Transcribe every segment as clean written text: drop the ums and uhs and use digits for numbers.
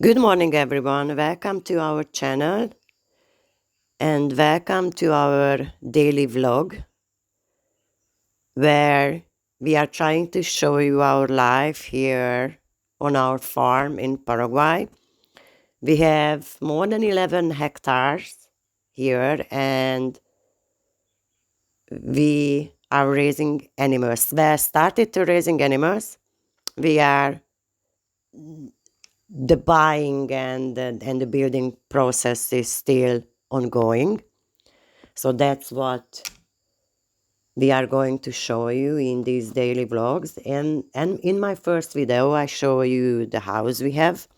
Good morning, everyone. Welcome to our channel and welcome to our daily vlog where we are trying to show you our life here on our farm in Paraguay. We have more than 11 hectares here and we are raising animals. We started to raising animals. We are the buying and the building process is still ongoing. So that's what we are going to show you in these daily vlogs. And in my first video, I show you the house we have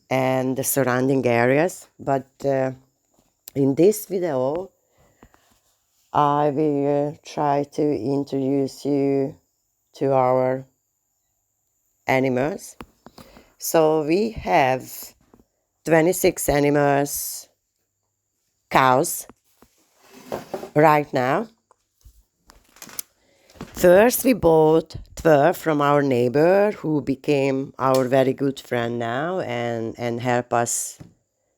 and the surrounding areas. But in this video, I will try to introduce you to our animals. So we have 26 animals, cows, right now. First, we bought 12 from our neighbor who became our very good friend now and help us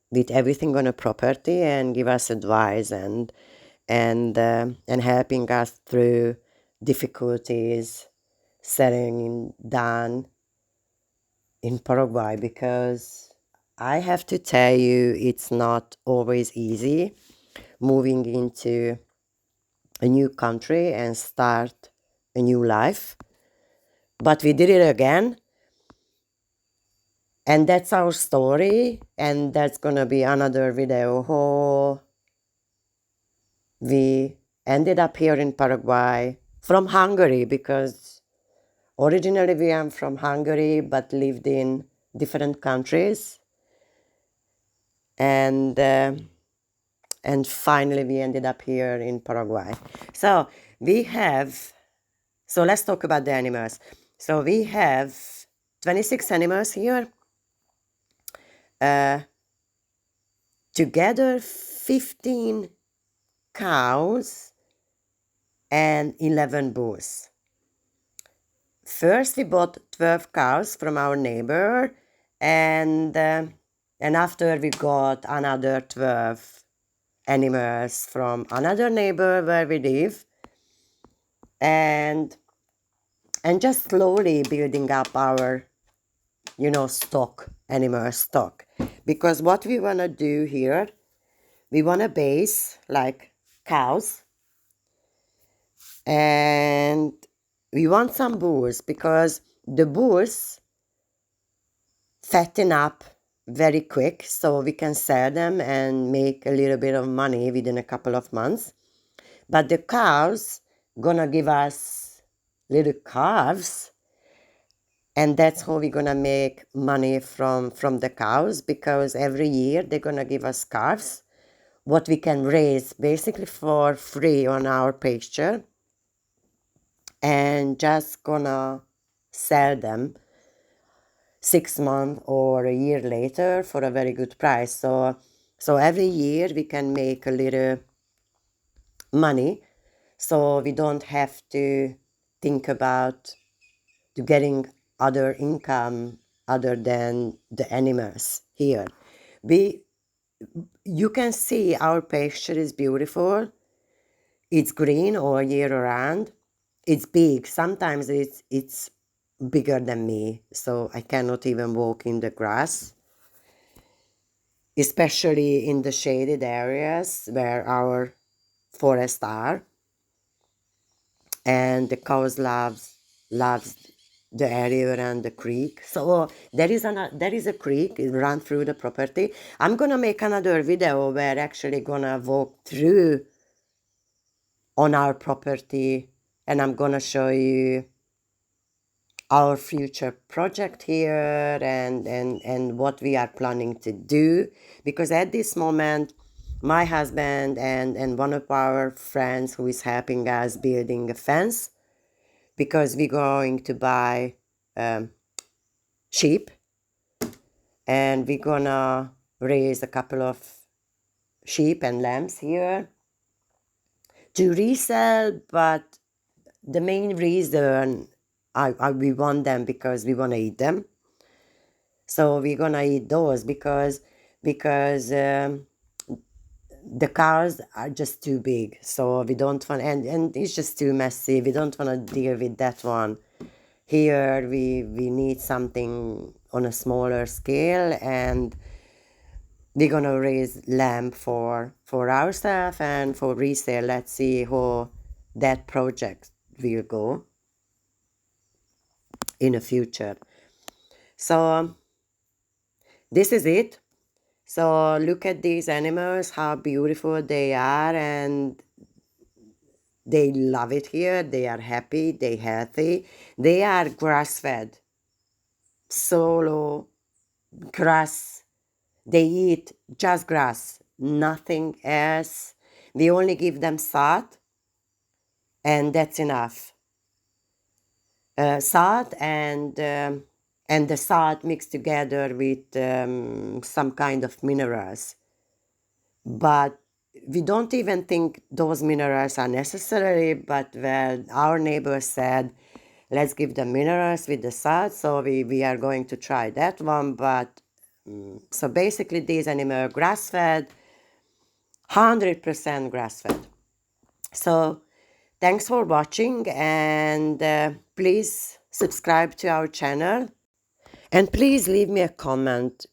with everything on a property and give us advice and helping us through difficulties settling down in Paraguay, because I have to tell you it's not always easy moving into a new country and start a new life. But we did it again, and that's our story, and that's gonna be another video how we ended up here in Paraguay from Hungary, because originally we are from Hungary but lived in different countries, and finally we ended up here in Paraguay. So let's talk about the animals. So we have 26 animals here. Together 15 cows and 11 bulls. First we bought 12 cows from our neighbor, and after we got another 12 animals from another neighbor where we live, and just slowly building up our animal stock, because what we want to do here, we want to base like cows, and we want some bulls because the bulls fatten up very quick, so we can sell them and make a little bit of money within a couple of months. But the cows gonna give us little calves, and that's how we're gonna make money from the cows, because every year they're gonna give us calves, what we can raise basically for free on our pasture, and just gonna sell them 6 months or a year later for a very good price. So every year we can make a little money, so we don't have to think about getting other income other than the animals here. You can see our pasture is beautiful. It's green all year around. It's big. Sometimes it's bigger than me, so I cannot even walk in the grass, especially in the shaded areas where our forests are. And the cows loves the area around the creek. So there is a creek, it runs through the property. I'm gonna make another video where actually gonna walk through on our property, and I'm gonna show you our future project here and what we are planning to do, because at this moment my husband and one of our friends who is helping us building a fence, because we're going to buy sheep, and we're gonna raise a couple of sheep and lambs here to resell. But the main reason we want them because we want to eat them. So we're gonna eat those because the cars are just too big. So we don't want, and it's just too messy. We don't want to deal with that one. Here we need something on a smaller scale, and we're gonna raise lamb for ourselves and for resale. Let's see how that project will go in the future. So this is it. So look at these animals, how beautiful they are, and they love it here. They are happy, they healthy. They are grass-fed, solo grass. They eat just grass, nothing else. We only give them salt, and that's enough. Salt and the salt mixed together with some kind of minerals. But we don't even think those minerals are necessary, but well, our neighbor said, let's give them minerals with the salt, so we are going to try that one. But so basically these animals are grass-fed, 100% grass-fed. So thanks for watching, and please subscribe to our channel, and please leave me a comment.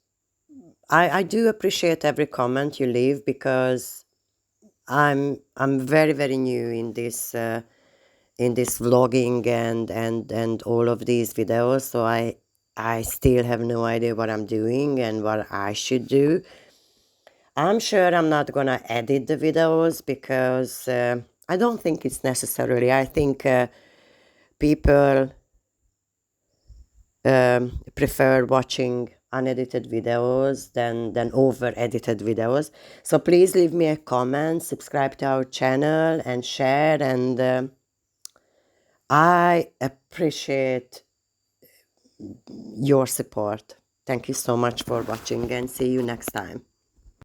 I do appreciate every comment you leave, because I'm very, very new in this vlogging and all of these videos, so I still have no idea what I'm doing and what I should do. I'm sure I'm not gonna edit the videos, because I don't think it's necessary. I think people prefer watching unedited videos than over edited videos. So please leave me a comment, subscribe to our channel, and share, and I appreciate your support. Thank you so much for watching, and see you next time.